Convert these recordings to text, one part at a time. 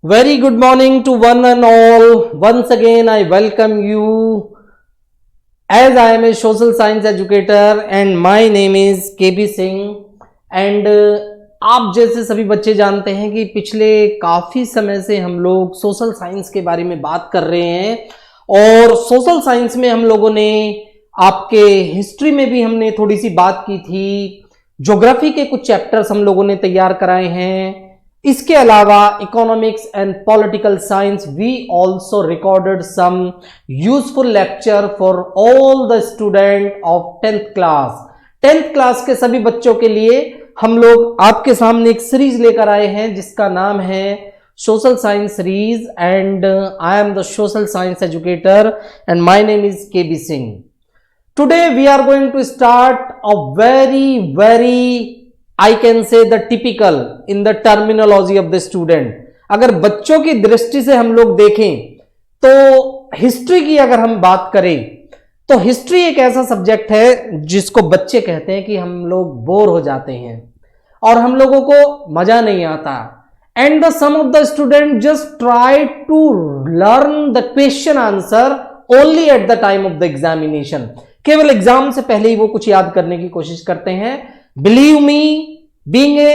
Very good morning to one and all. Once again, I welcome you as I am a social science educator and my name is KB Singh. And आप जैसे सभी बच्चे जानते हैं कि पिछले काफ़ी समय से हम लोग सोशल साइंस के बारे में बात कर रहे हैं और सोशल साइंस में हम लोगों ने आपके हिस्ट्री में भी हमने थोड़ी सी बात की थी, ज्योग्राफी के कुछ चैप्टर्स हम लोगों ने तैयार कराए हैं। इसके अलावा economics and political science we also recorded some useful lecture for all the student of 10th class. 10th class के सभी बच्चों के लिए हम लोग आपके सामने एक सीरीज लेकर आए हैं जिसका नाम है social science series and I am the social science educator and my name is KB Singh. Today we are going to start a very I can say the typical in the terminology of the student। अगर बच्चों की दृष्टि से हम लोग देखें तो history की अगर हम बात करें तो हिस्ट्री एक ऐसा सब्जेक्ट है जिसको बच्चे कहते हैं कि हम लोग बोर हो जाते हैं और हम लोगों को मजा नहीं आता। And the some of the student just try to learn the question answer only at the time of the examination. केवल एग्जाम से पहले ही वो कुछ याद करने की कोशिश करते हैं। Believe me, being a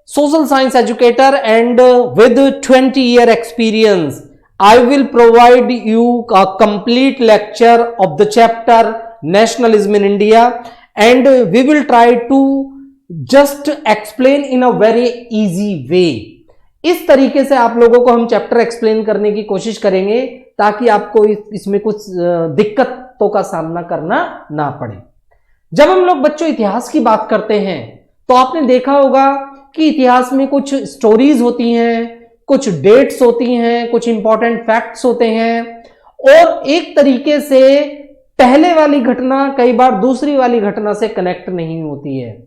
social science educator and with 20-year experience, I will provide you a complete lecture of the chapter Nationalism in India and we will try to just explain in a very easy way। इस तरीके से आप लोगों को हम chapter explain करने की कोशिश करेंगे ताकि आपको इसमें कुछ दिक्कतों का सामना करना ना पड़े। जब हम लोग बच्चों इतिहास की बात करते हैं तो आपने देखा होगा कि इतिहास में कुछ स्टोरीज होती हैं, कुछ डेट्स होती हैं, कुछ इंपॉर्टेंट फैक्ट्स होते हैं और एक तरीके से पहले वाली घटना कई बार दूसरी वाली घटना से कनेक्ट नहीं होती है।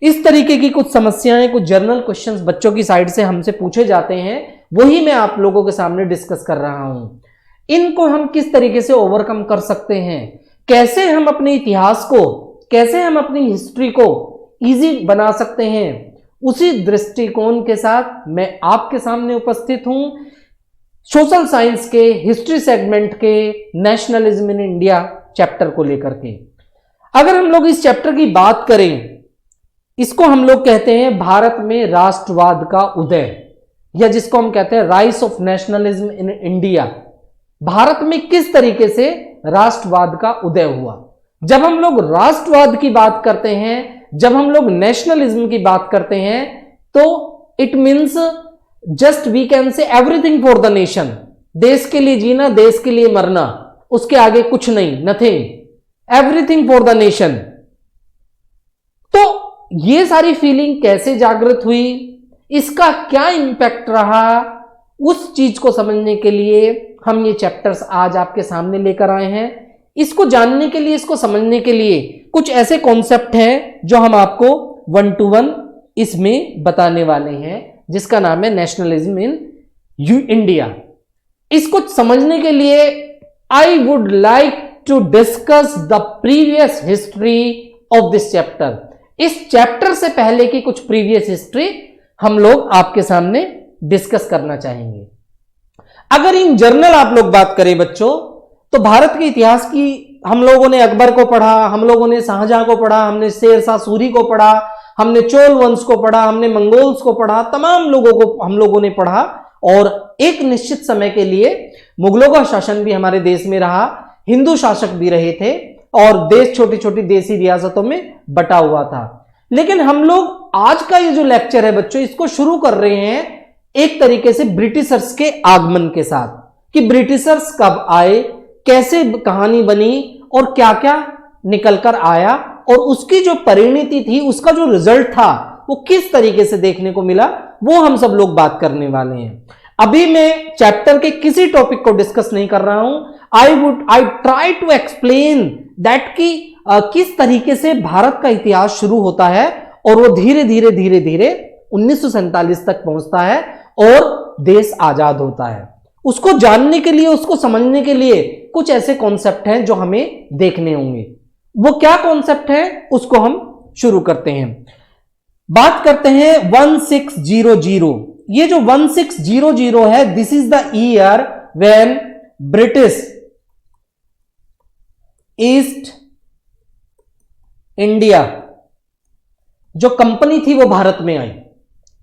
इस तरीके की कुछ समस्याएं, कुछ जर्नल क्वेश्चंस बच्चों की साइड से हमसे पूछे जाते हैं, वही मैं आप लोगों के सामने डिस्कस कर रहा हूं। इनको हम किस तरीके से ओवरकम कर सकते हैं, कैसे हम अपने इतिहास को, कैसे हम अपनी हिस्ट्री को इजी बना सकते हैं, उसी दृष्टिकोण के साथ मैं आपके सामने उपस्थित हूं सोशल साइंस के हिस्ट्री सेगमेंट के नेशनलिज्म इन इंडिया चैप्टर को लेकर के। अगर हम लोग इस चैप्टर की बात करें, इसको हम लोग कहते हैं भारत में राष्ट्रवाद का उदय, या जिसको हम कहते हैं rise of nationalism in India. Bharat में किस तरीके से राष्ट्रवाद का उदय हुआ। जब हम लोग राष्ट्रवाद की बात करते हैं, जब हम लोग नेशनलिज्म की बात करते हैं तो it means just we can say everything for the nation. देश के लिए जीना, देश के लिए मरना, उसके आगे कुछ नहीं, nothing, everything for the nation. तो ये सारी फीलिंग कैसे जागृत हुई, इसका क्या इंपैक्ट रहा, उस चीज को समझने के लिए हम ये चैप्टर्स आज आपके सामने लेकर आए हैं। इसको जानने के लिए, इसको समझने के लिए कुछ ऐसे कॉन्सेप्ट हैं जो हम आपको 1 to 1 इसमें बताने वाले हैं, जिसका नाम है नेशनलिज्म इन इंडिया। इसको समझने के लिए I would like to discuss the previous history of this chapter. इस चैप्टर से पहले की कुछ प्रीवियस हिस्ट्री हम लोग आपके सामने डिस्कस करना चाहेंगे। अगर इन जनरल आप लोग बात करें बच्चों, तो भारत के इतिहास की हम लोगों ने अकबर को पढ़ा, हम लोगों ने शाहजहां को पढ़ा, हमने शेर शाह सूरी को पढ़ा, हमने चोल वंश को पढ़ा, हमने मंगोल्स को पढ़ा, तमाम लोगों को हम लोगों ने पढ़ा और एक निश्चित समय के लिए मुगलों का शासन भी हमारे देश में रहा, हिंदू शासक भी रहे थे और देश छोटी छोटी देसी रियासतों में बटा हुआ था। लेकिन हम लोग आज का ये जो लेक्चर है बच्चों, इसको शुरू कर रहे हैं एक तरीके से ब्रिटिशर्स के आगमन के साथ, कि ब्रिटिशर्स कब आए, कैसे कहानी बनी और क्या क्या निकल कर आया और उसकी जो परिणति थी, उसका जो रिजल्ट था वो किस तरीके से देखने को मिला, वो हम सब लोग बात करने वाले हैं। अभी मैं चैप्टर के किसी टॉपिक को डिस्कस नहीं कर रहा हूं। I try to explain that कि किस तरीके से भारत का इतिहास शुरू होता है और वो धीरे धीरे धीरे धीरे 1947 तक पहुंचता है और देश आजाद होता है। उसको जानने के लिए, उसको समझने के लिए कुछ ऐसे कॉन्सेप्ट हैं जो हमें देखने होंगे। वो क्या कॉन्सेप्ट है उसको हम शुरू करते हैं। बात करते हैं 1600। ये जो 1600 है, this is the year when British East India जो कंपनी थी वो भारत में आई।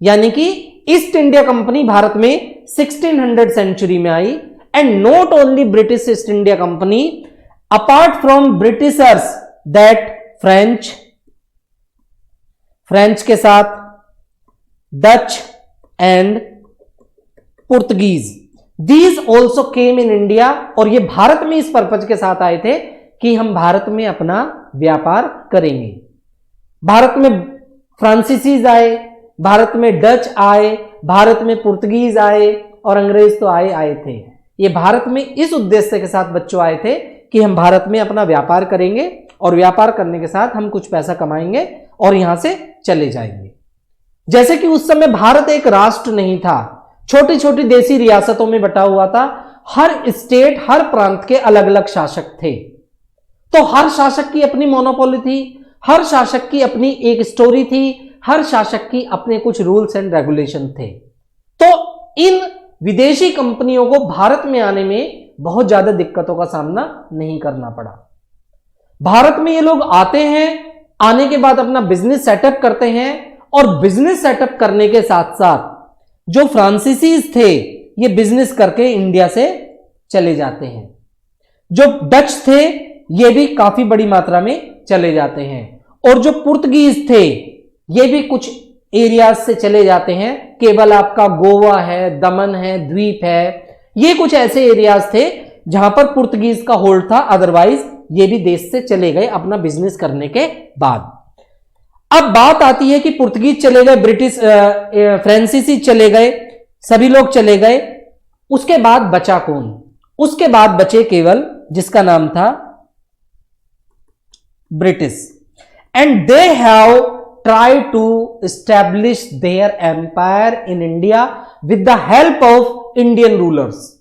यानी कि ईस्ट इंडिया कंपनी भारत में 1600 सेंचुरी में आई। And not only British East India Company, apart from Britishers that French के साथ Dutch and Portuguese, these also came in India. और ये भारत में इस पर्पज के साथ आए थे कि हम भारत में अपना व्यापार करेंगे। भारत में फ्रांसीसीज आए, भारत में डच आए, भारत में पुर्तगीज आए और अंग्रेज तो आए थे। ये भारत में इस उद्देश्य के साथ बच्चों आए थे कि हम भारत में अपना व्यापार करेंगे और व्यापार करने के साथ हम कुछ पैसा कमाएंगे और यहां से चले जाएंगे। जैसे कि उस समय भारत एक राष्ट्र नहीं था, छोटी छोटी देसी रियासतों में बटा हुआ था। हर स्टेट, हर प्रांत के अलग अलग शासक थे। तो हर शासक की अपनी मोनोपोली थी, हर शासक की अपनी एक स्टोरी थी, हर शासक की अपने कुछ रूल्स एंड रेगुलेशन थे। तो इन विदेशी कंपनियों को भारत में आने में बहुत ज्यादा दिक्कतों का सामना नहीं करना पड़ा। भारत में ये लोग आते हैं, आने के बाद अपना बिजनेस सेटअप करते हैं और बिजनेस सेटअप करने के साथ साथ जो फ्रांसीसीज थे ये बिजनेस करके इंडिया से चले जाते हैं। जो डच थे ये भी काफी बड़ी मात्रा में चले जाते हैं और जो पुर्तगीज थे ये भी कुछ एरियाज से चले जाते हैं। केवल आपका गोवा है, दमन है, द्वीप है, ये कुछ ऐसे एरियाज थे जहां पर पुर्तगीज का होल्ड था। अदरवाइज ये भी देश से चले गए अपना बिजनेस करने के बाद। अब बात आती है कि पुर्तगीज चले गए, ब्रिटिश फ्रांसीसी चले गए, सभी लोग चले गए। उसके बाद बचा कौन? उसके बाद बचे केवल जिसका नाम था British. And they have try to establish their empire in India with the help of Indian rulers.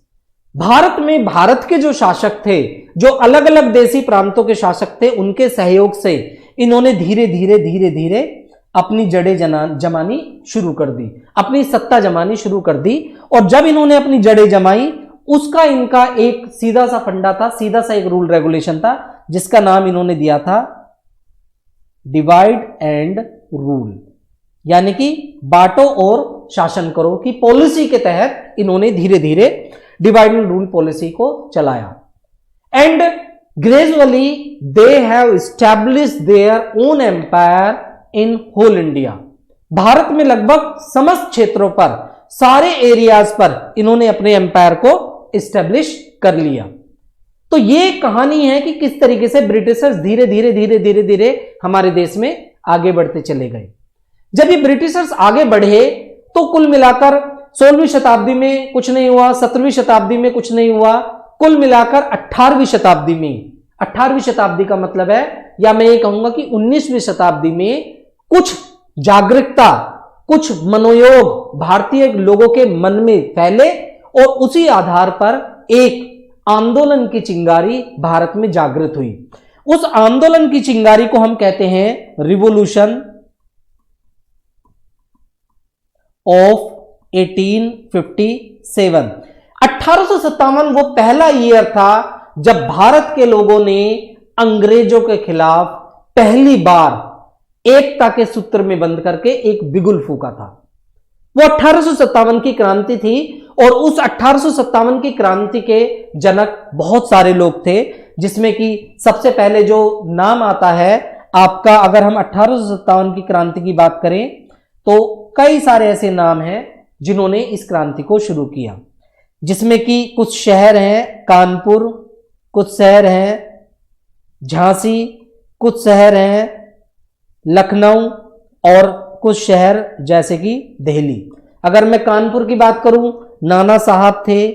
Bharat में भारत के जो शासक थे, जो अलग अलग देसी प्रांतों के शासक थे, उनके सहयोग से इन्होंने धीरे धीरे अपनी जड़ें जमानी शुरू कर दी, अपनी सत्ता जमानी शुरू कर दी। और जब इन्होंने अपनी जड़ें जमाई, उसका इनका एक सीधा सा फंडा था, सीधा सा एक रूल रेगुलेशन था, जिसका नाम इन्होंने दिया था डिवाइड एंड रूल। यानी कि बांटो और शासन करो की पॉलिसी के तहत इन्होंने धीरे धीरे डिवाइड एंड रूल पॉलिसी को चलाया। And gradually they have established their own empire in whole India. Bharat में लगभग समस्त क्षेत्रों पर, सारे एरियाज पर इन्होंने अपने एम्पायर को एस्टैब्लिश कर लिया। तो ये कहानी है कि किस तरीके से ब्रिटिशर्स धीरे धीरे हमारे देश में आगे बढ़ते चले गए। जब ये ब्रिटिशर्स आगे बढ़े तो कुल मिलाकर 16वीं शताब्दी में कुछ नहीं हुआ, 17वीं शताब्दी में कुछ नहीं हुआ, कुल मिलाकर 18वीं शताब्दी में, 18वीं शताब्दी का मतलब है, या मैं ये कहूंगा कि 19वीं शताब्दी में कुछ जागरूकता, कुछ मनोयोग भारतीय लोगों के मन में फैले और उसी आधार पर एक आंदोलन की चिंगारी भारत में जागृत हुई। उस आंदोलन की चिंगारी को हम कहते हैं रिवॉल्यूशन ऑफ 1857। 1857 वो पहला ईयर था जब भारत के लोगों ने अंग्रेजों के खिलाफ पहली बार एकता के सूत्र में बंध करके एक बिगुल फूका था। वो 1857 की क्रांति थी और उस 1857 की क्रांति के जनक बहुत सारे लोग थे, जिसमें कि सबसे पहले जो नाम आता है आपका, अगर हम 1857 की क्रांति की बात करें तो कई सारे ऐसे नाम हैं जिन्होंने इस क्रांति को शुरू किया, जिसमें कि कुछ शहर हैं कानपुर, कुछ शहर हैं झांसी, कुछ शहर हैं लखनऊ और कुछ शहर जैसे कि दिल्ली। अगर मैं कानपुर की बात करूं, नाना साहब थे।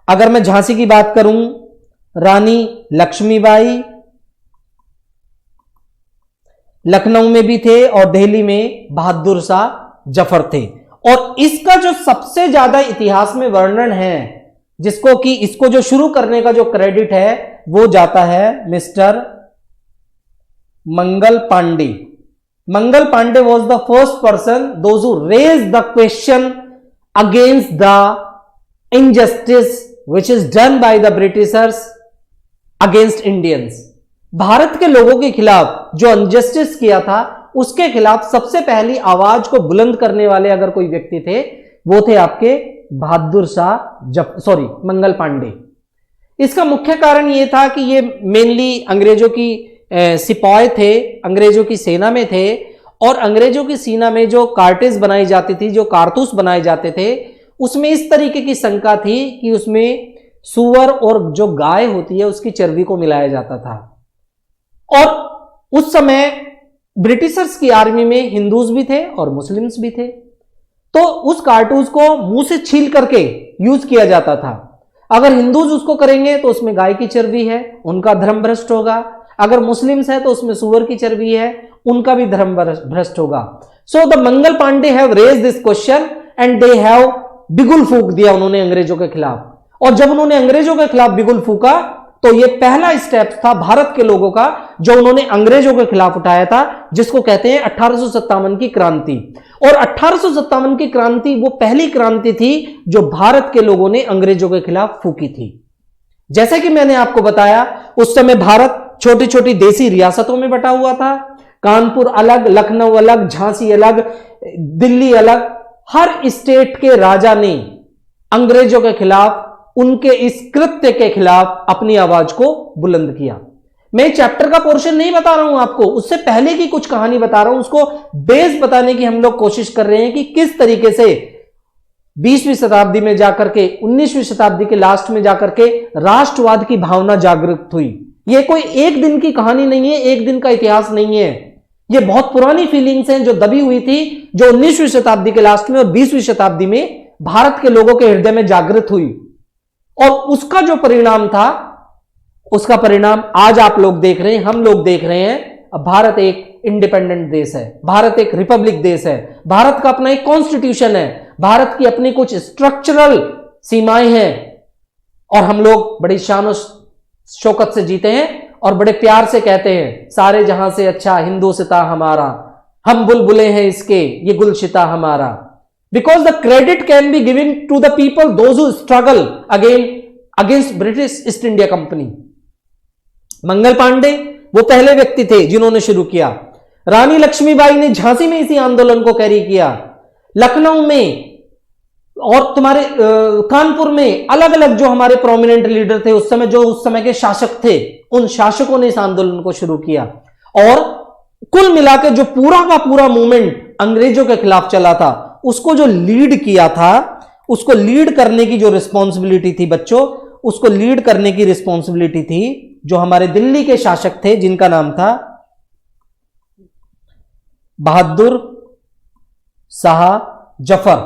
अगर मैं झांसी की बात करूं, रानी लक्ष्मीबाई, लखनऊ में भी थे और दिल्ली में बहादुर शाह जफर थे। और इसका जो सबसे ज्यादा इतिहास में वर्णन है, जिसको कि इसको जो शुरू करने का जो क्रेडिट है वो जाता है mister Mangal Pandey. Mangal Pandey was the first person those who raise the question against the injustice which is done by the Britishers against Indians. Bharat के लोगों के खिलाफ जो अनजस्टिस किया था उसके खिलाफ सबसे पहली आवाज को बुलंद करने वाले अगर कोई व्यक्ति थे वो थे आपके बहादुर शाह मंगल पांडे। इसका मुख्य कारण यह था कि ये मेनली अंग्रेजों की सिपाही थे, अंग्रेजों की सेना में थे, और अंग्रेजों की सेना में जो कार्टेज बनाई जाती थी, जो कारतूस बनाए जाते थे, उसमें इस तरीके की शंका थी कि उसमें सुअर और जो गाय होती है उसकी चर्बी को मिलाया जाता था। और उस समय ब्रिटिशर्स की आर्मी में हिंदूज भी थे और मुस्लिम्स भी थे, तो उस कारतूस को मुंह से छील करके यूज किया जाता था। अगर हिंदूज उसको करेंगे तो उसमें गाय की चर्बी है, उनका धर्म भ्रष्ट होगा। अगर मुस्लिम्स है तो उसमें सुअर की चर्बी है, उनका भी धर्म भ्रष्ट होगा। So the Mangal Pandey have raise this question and they have बिगुल फूंक दिया उन्होंने अंग्रेजों के खिलाफ। और जब उन्होंने अंग्रेजों के खिलाफ बिगुल फूंका तो यह पहला स्टेप था भारत के लोगों का जो उन्होंने अंग्रेजों के खिलाफ उठाया था, जिसको कहते हैं 1857 की क्रांति। और 1857 की क्रांति वो पहली क्रांति थी जो भारत के लोगों ने अंग्रेजों के खिलाफ फूकी थी। जैसे कि मैंने आपको बताया, उस समय भारत छोटी छोटी देसी रियासतों में बटा हुआ था। कानपुर अलग, लखनऊ अलग, झांसी अलग, दिल्ली अलग। हर स्टेट के राजा ने अंग्रेजों के खिलाफ, उनके इस कृत्य के खिलाफ अपनी आवाज को बुलंद किया। मैं चैप्टर का पोर्शन नहीं बता रहा हूं आपको, उससे पहले की कुछ कहानी बता रहा हूं, उसको बेस बताने की हम लोग कोशिश कर रहे हैं कि किस तरीके से 20वीं शताब्दी में जाकर के 19वीं शताब्दी के लास्ट में जाकर के राष्ट्रवाद की भावना जागृत हुई। यह कोई एक दिन की कहानी नहीं है, एक दिन का इतिहास नहीं है। ये बहुत पुरानी फीलिंग्स हैं जो दबी हुई थी, जो 19वीं शताब्दी के लास्ट में और 20वीं शताब्दी में भारत के लोगों के हृदय में जागृत हुई। और उसका जो परिणाम था, उसका परिणाम आज आप लोग देख रहे हैं, हम लोग देख रहे हैं। अब भारत एक इंडिपेंडेंट देश है, भारत एक रिपब्लिक देश है, भारत का अपना एक कॉन्स्टिट्यूशन है, भारत की अपनी कुछ स्ट्रक्चरल सीमाएं हैं, और हम लोग बड़ी शान और शौकत से जीते हैं और बड़े प्यार से कहते हैं सारे जहां से अच्छा हिंदुस्तान हमारा, हम बुलबुले हैं इसके ये गुलशिता हमारा। Because the credit can be given to the people, those who struggle against British East India Company. Mangal Pandey वो पहले व्यक्ति थे जिन्होंने शुरू किया। रानी लक्ष्मीबाई ने झांसी में इसी आंदोलन को कैरी किया। लखनऊ में और तुम्हारे कानपुर में अलग अलग जो हमारे प्रोमिनेंट लीडर थे उस समय, जो उस समय के शासक थे, उन शासकों ने इस आंदोलन को शुरू किया। और कुल मिलाकर जो पूरा का पूरा मूवमेंट अंग्रेजों के खिलाफ चला था, उसको जो लीड किया था, उसको लीड करने की जो रिस्पॉन्सिबिलिटी थी बच्चों, उसको लीड करने की रिस्पॉन्सिबिलिटी थी जो हमारे दिल्ली के शासक थे, जिनका नाम था बहादुर शाह जफर।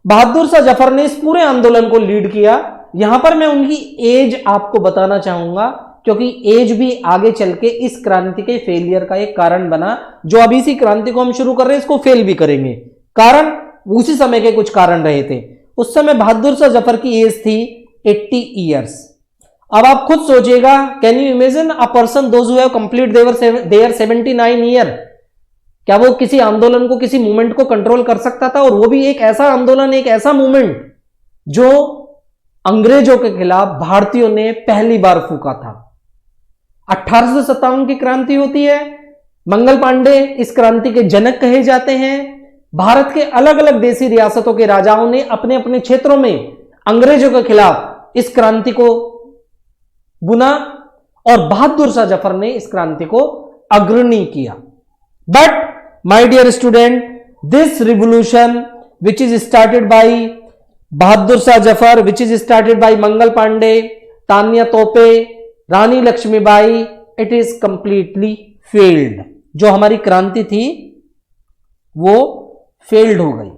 बहादुर शाह जफर ने इस पूरे आंदोलन को लीड किया। यहां पर मैं उनकी एज आपको बताना चाहूंगा, क्योंकि एज भी आगे चल के इस क्रांति के फेलियर का एक कारण बना। जो अभी इसी क्रांति को हम शुरू कर रहे हैं, इसको फेल भी करेंगे। कारण उसी समय के कुछ कारण रहे थे। उस समय बहादुर शाह जफर की एज थी 80 ईयर्स। अब आप खुद सोचिएगा, can you imagine a person those who have complete their 79 year, क्या वो किसी आंदोलन को, किसी मूवमेंट को कंट्रोल कर सकता था? और वो भी एक ऐसा आंदोलन, एक ऐसा मूवमेंट जो अंग्रेजों के खिलाफ भारतीयों ने पहली बार फूका था। 1857 की क्रांति होती है। मंगल पांडे इस क्रांति के जनक कहे जाते हैं। भारत के अलग अलग देसी रियासतों के राजाओं ने अपने अपने क्षेत्रों में अंग्रेजों के खिलाफ इस क्रांति को बुना और बहादुर शाह जफर ने इस क्रांति को अग्रणी किया। But my dear student, this revolution which is started by Bahadur Shah Zafar, which is started by Mangal Pandey, Tatya Tope, Rani Lakshmibai, it is completely failed. जो हमारी क्रांति थी वो फेल्ड हो गई।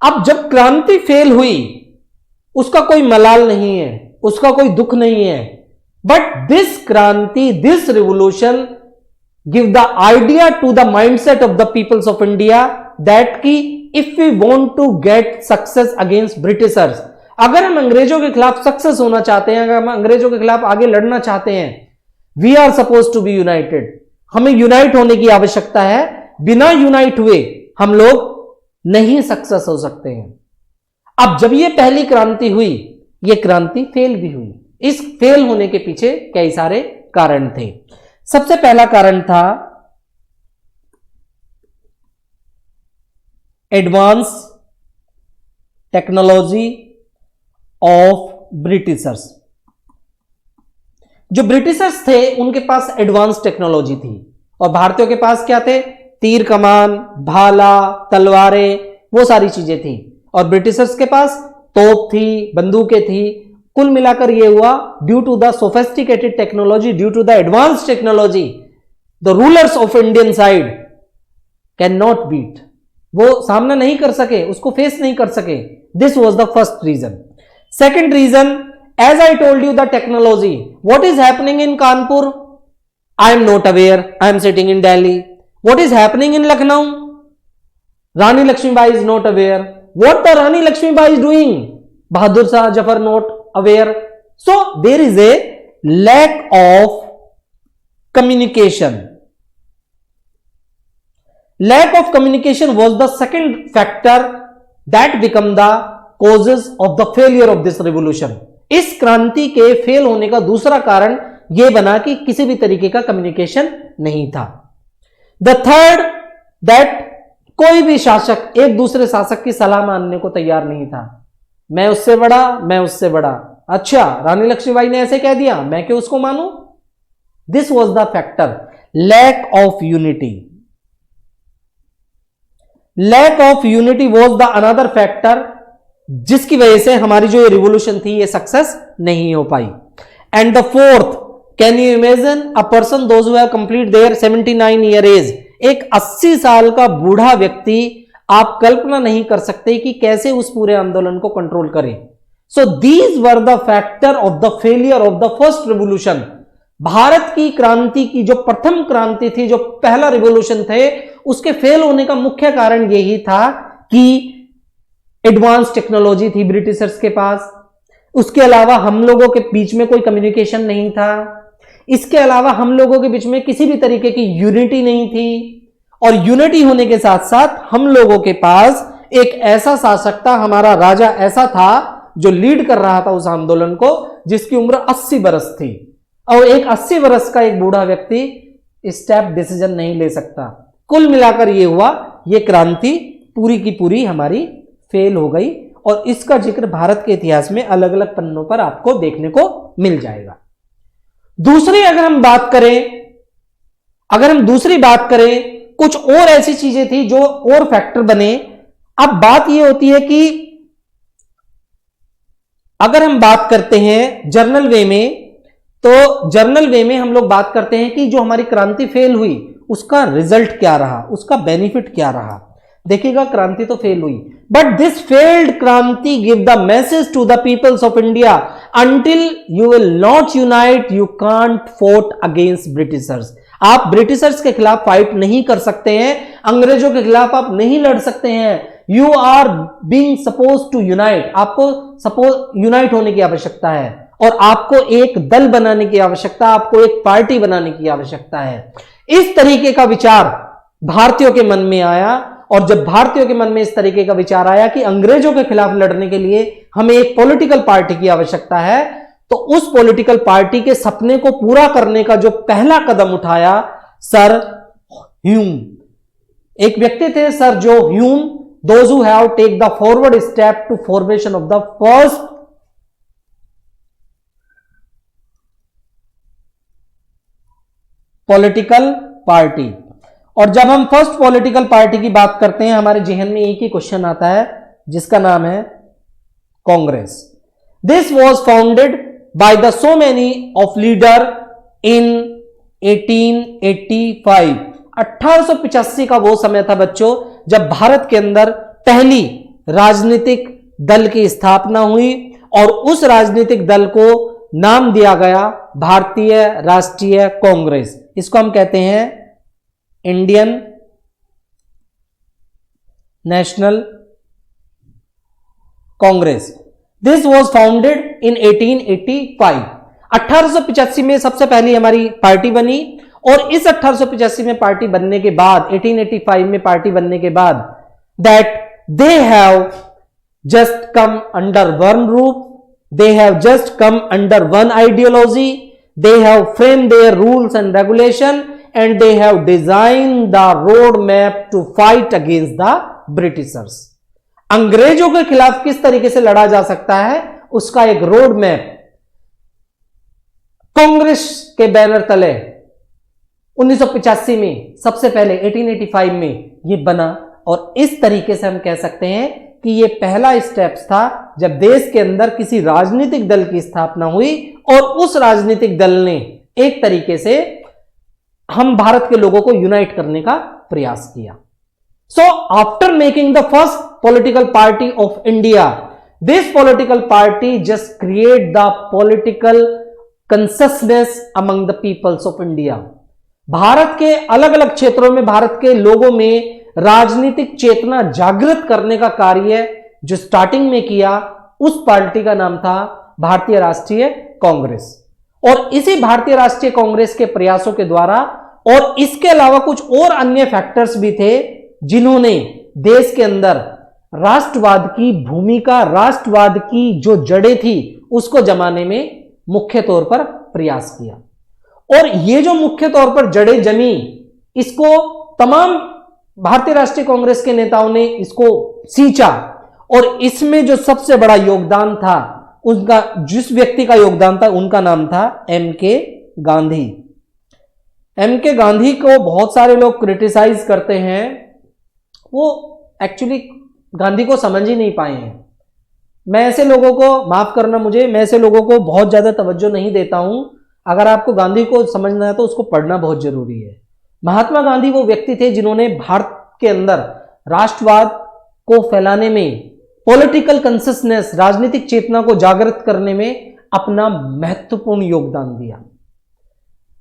अब जब क्रांति फेल हुई, उसका कोई मलाल नहीं है, उसका कोई दुख नहीं है, बट दिस क्रांति, this revolution give the idea to the mindset of the peoples of India that कि if we want to get success against Britishers, अगर हम अंग्रेजों के खिलाफ सक्सेस होना चाहते हैं, अगर हम अंग्रेजों के खिलाफ आगे लड़ना चाहते हैं, we are suppose to be united. हमें यूनाइट होने की आवश्यकता है, बिना यूनाइट हुए हम लोग नहीं सक्सेस हो सकते हैं। अब जब ये पहली क्रांति हुई, ये क्रांति फेल भी हुई। इस फेल होने के पीछे कई सारे कारण थे। सबसे पहला कारण था एडवांस टेक्नोलॉजी ऑफ ब्रिटिशर्स। जो ब्रिटिशर्स थे उनके पास एडवांस टेक्नोलॉजी थी और भारतीयों के पास क्या थे? तीर कमान, भाला, तलवारें, वो सारी चीजें थी। और ब्रिटिशर्स के पास तोप थी, बंदूकें थी। कुल मिलाकर यह हुआ, due to the sophisticated technology, due to the advance technology, the rulers of Indian side can not beat. वो सामना नहीं कर सके, उसको फेस नहीं कर सके। This was the first reason. Second reason, as I told you the technology, what is happening in Kanpur? I am not aware. I am sitting in Delhi. What is happening in Lucknow? Rani Lakshmibai is not aware. What the Rani Lakshmibai is doing? Bahadur Shah Zafar not aware. So there is a lack of communication. Lack of communication was the second factor that became the causes of the failure of this revolution. इस क्रांति के fail होने का दूसरा कारण यह बना कि किसी भी तरीके का कम्युनिकेशन नहीं था। द थर्ड, दैट कोई भी शासक एक दूसरे शासक की सलाह मानने को तैयार नहीं था। मैं उससे बड़ा, मैं उससे बड़ा, अच्छा रानी लक्ष्मीबाई ने ऐसे कह दिया, मैं क्यों उसको मानूं? This was the factor, lack of unity. Lack of unity was the another factor, जिसकी वजह से हमारी जो ये रिवोल्यूशन थी ये सक्सेस नहीं हो पाई। And the fourth, can you imagine a person those who have complete their 79 year age, एक 80 साल का बूढ़ा व्यक्ति, आप कल्पना नहीं कर सकते कि कैसे उस पूरे आंदोलन को कंट्रोल करे। So these were the factor of the failure of the first revolution. Bharat की क्रांति की जो प्रथम क्रांति थी, जो पहला रिवोल्यूशन थे, उसके फेल होने का मुख्य कारण यही था कि एडवांस टेक्नोलॉजी थी ब्रिटिशर्स के पास, उसके अलावा हम लोगों के बीच में कोई कम्युनिकेशन नहीं था, इसके अलावा हम लोगों के बीच में किसी भी तरीके की यूनिटी नहीं थी, और यूनिटी होने के साथ साथ हम लोगों के पास एक ऐसा शासक था, हमारा राजा ऐसा था जो लीड कर रहा था उस आंदोलन को, जिसकी उम्र 80 बरस थी। और एक 80 बरस का एक बूढ़ा व्यक्ति स्टेप डिसीजन नहीं ले सकता। कुल मिलाकर यह हुआ, यह क्रांति पूरी की पूरी हमारी फेल हो गई, और इसका जिक्र भारत के इतिहास में अलग अलग पन्नों पर आपको देखने को मिल जाएगा। दूसरी अगर हम दूसरी बात करें, कुछ और ऐसी चीजें थी जो और फैक्टर बने। अब बात यह होती है कि अगर हम बात करते हैं जर्नल वे में, तो जर्नल वे में हम लोग बात करते हैं कि जो हमारी क्रांति फेल हुई उसका रिजल्ट क्या रहा, उसका बेनिफिट क्या रहा। देखिएगा, क्रांति तो फेल हुई, बट दिस फेल्ड क्रांति give the message to the peoples of India, until you will not unite you can't fought against Britishers. आप ब्रिटिशर्स के खिलाफ फाइट नहीं कर सकते हैं, अंग्रेजों के खिलाफ आप नहीं लड़ सकते हैं। You are being suppose to unite, आपको सपोज यूनाइट होने की आवश्यकता है, और आपको एक दल बनाने की आवश्यकता, आपको एक पार्टी बनाने की आवश्यकता है। इस तरीके का विचार भारतीयों के मन में आया, और जब भारतीयों के मन में इस तरीके का विचार आया कि अंग्रेजों के खिलाफ लड़ने के लिए हमें एक पॉलिटिकल पार्टी की आवश्यकता है, तो उस पॉलिटिकल पार्टी के सपने को पूरा करने का जो पहला कदम उठाया सर ह्यूम, एक व्यक्ति थे सर जो Hume, those who have take the forward step to formation of the first political party. और जब हम फर्स्ट पॉलिटिकल पार्टी की बात करते हैं, हमारे जहन में एक ही क्वेश्चन आता है जिसका नाम है Congress. This was founded by the so many of leader in 1885। 1885 का वो समय था बच्चों, जब भारत के अंदर पहली राजनीतिक दल की स्थापना हुई, और उस राजनीतिक दल को नाम दिया गया भारतीय राष्ट्रीय कांग्रेस। इसको हम कहते हैं Indian national Congress. This was founded in 1885। 1885 में सबसे पहली हमारी पार्टी बनी, और इस 1885 में पार्टी बनने के बाद, 1885 में पार्टी बनने के बाद, that they have just come under one roof, they have just come under one ideology, they have framed their rules and regulation, and they have designed the road map to fight against the Britishers. अंग्रेजों के खिलाफ किस तरीके से लड़ा जा सकता है उसका एक रोड मैप कांग्रेस के बैनर तले 1985 में सबसे पहले 1885 में यह बना। और इस तरीके से हम कह सकते हैं कि यह पहला स्टेप्स था जब देश के अंदर किसी राजनीतिक दल की स्थापना हुई और उस राजनीतिक दल ने एक तरीके से हम भारत के लोगों को यूनाइट करने का प्रयास किया। So after making the first political party of India, this political party just create the political consistence among the peoples of India. Bharat के अलग अलग क्षेत्रों में भारत के लोगों में राजनीतिक चेतना जागृत करने का कार्य जो स्टार्टिंग में किया, उस पार्टी का नाम था भारतीय राष्ट्रीय कांग्रेस। और इसी भारतीय राष्ट्रीय कांग्रेस के प्रयासों के द्वारा और इसके अलावा कुछ और अन्य फैक्टर्स भी थे जिन्होंने देश के अंदर राष्ट्रवाद की भूमिका, राष्ट्रवाद की जो जड़ें थी उसको जमाने में मुख्य तौर पर प्रयास किया। और ये जो मुख्य तौर पर जड़ें जमी, इसको तमाम भारतीय राष्ट्रीय कांग्रेस के नेताओं ने इसको सींचा। और इसमें जो सबसे बड़ा योगदान था उनका, जिस व्यक्ति का योगदान था उनका नाम था एम.के. गांधी। एम.के. गांधी को बहुत सारे लोग क्रिटिसाइज करते हैं, वो एक्चुअली गांधी को समझ ही नहीं पाए हैं। मैं ऐसे लोगों को, माफ करना मुझे, मैं ऐसे लोगों को बहुत ज्यादा तवज्जो नहीं देता हूं। अगर आपको गांधी को समझना है तो उसको पढ़ना बहुत जरूरी है। महात्मा गांधी वो व्यक्ति थे जिन्होंने भारत के अंदर राष्ट्रवाद को फैलाने में, पॉलिटिकल कंसिस्टेंस, राजनीतिक चेतना को जागृत करने में अपना महत्वपूर्ण योगदान दिया।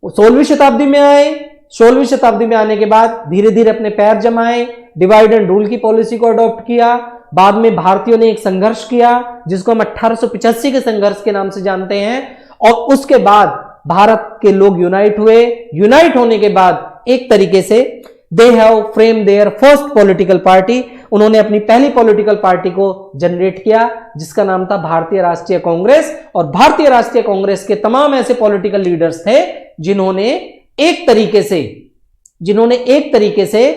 16वीं शताब्दी में आए, 16वीं शताब्दी में आने के बाद धीरे धीरे अपने पैर जमाए, डिवाइड एंड रूल की पॉलिसी को अडॉप्ट किया। बाद में भारतीयों ने एक संघर्ष किया जिसको हम 1885 के संघर्ष के नाम से जानते हैं। और उसके बाद भारत के लोग यूनाइट हुए। यूनाइट होने के बाद एक तरीके से they have frame their first political party, उन्होंने अपनी पहली पॉलिटिकल पार्टी को जनरेट किया जिसका नाम था भारतीय राष्ट्रीय कांग्रेस। और भारतीय राष्ट्रीय कांग्रेस के तमाम ऐसे पॉलिटिकल लीडर्स थे जिन्होंने एक तरीके से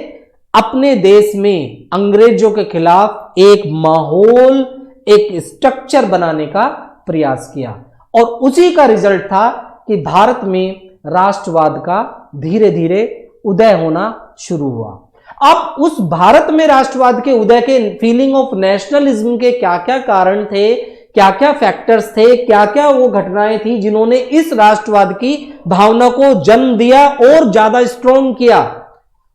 अपने देश में अंग्रेजों के खिलाफ एक माहौल, एक स्ट्रक्चर बनाने का प्रयास किया। और उसी का रिजल्ट था कि भारत में राष्ट्रवाद का धीरे धीरे उदय होना शुरू हुआ। अब उस भारत में राष्ट्रवाद के उदय के, फीलिंग ऑफ नेशनलिज्म के क्या क्या कारण थे, क्या क्या फैक्टर्स थे, क्या क्या वो घटनाएं थी जिन्होंने इस राष्ट्रवाद की भावना को जन्म दिया और ज्यादा स्ट्रॉन्ग किया,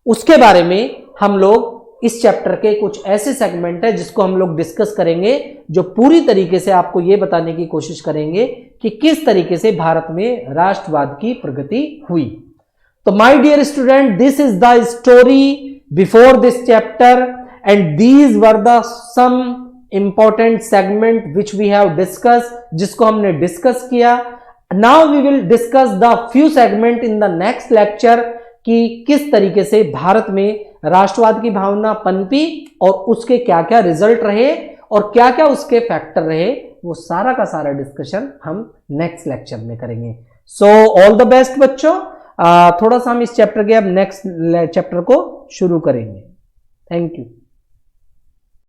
उसके बारे में हम लोग इस चैप्टर के कुछ ऐसे सेगमेंट है जिसको हम लोग डिस्कस करेंगे, जो पूरी तरीके से आपको यह बताने की कोशिश करेंगे कि किस तरीके से भारत में राष्ट्रवाद की प्रगति हुई। तो my dear student, this is the story before this chapter and these were the some important segment which we have discuss, जिसको हमने डिस्कस किया। Now we will discuss the few segment in the next lecture कि किस तरीके से भारत में राष्ट्रवाद की भावना पनपी और उसके क्या क्या रिजल्ट रहे और क्या क्या उसके फैक्टर रहे, वो सारा का सारा डिस्कशन हम नेक्स्ट लेक्चर में करेंगे। सो ऑल द बेस्ट बच्चों। थोड़ा सा हम इस चैप्टर के अब नेक्स्ट चैप्टर को शुरू करेंगे। Thank you.